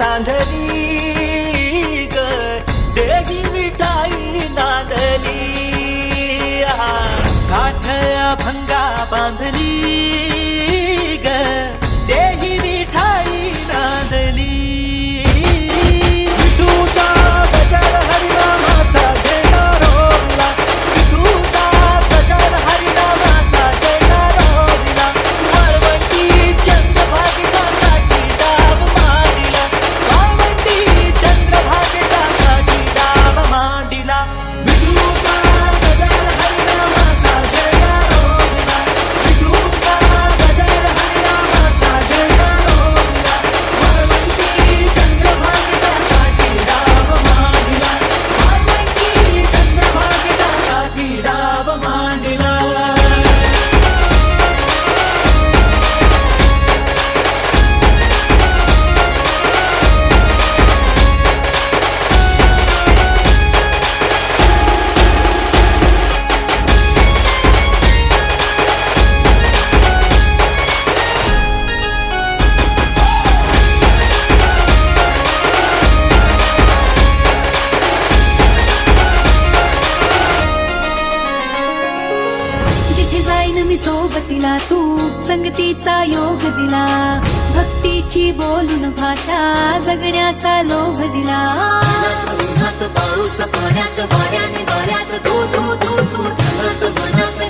सांधली ग देही विठाई नांदली काठ अभंगा बांधली ग देही विठाई नांदली विठूचा गजर हरिनामाचा झेंडा रोविला विठूचा गजर हरिनामाचा झेंडा रोविला वाळवंटी चंद्रभागेच्या काठी डाव मांडिला वाळवंटी चंद्रभागेच्या काठी डाव मांडिला विठूचा गजर हरिनामाचा झेंडा रोविला विठूचा गजर हरिनामाचा झेंडा रोविला वाळवंटी चंद्रभागेच्या काठी डाव मांडिला वाळवंटी चंद्रभागेच्या काठी डाव मांडिला जिथे जाईन मी सोबतीला तू संगतीचा योग दिला भक्तीची बोलून भाषा जगण्याचा लोभ दिला उन्हात पाऊस पाण्यात वाऱ्याने वाऱ्यात तू तू तू तू मनात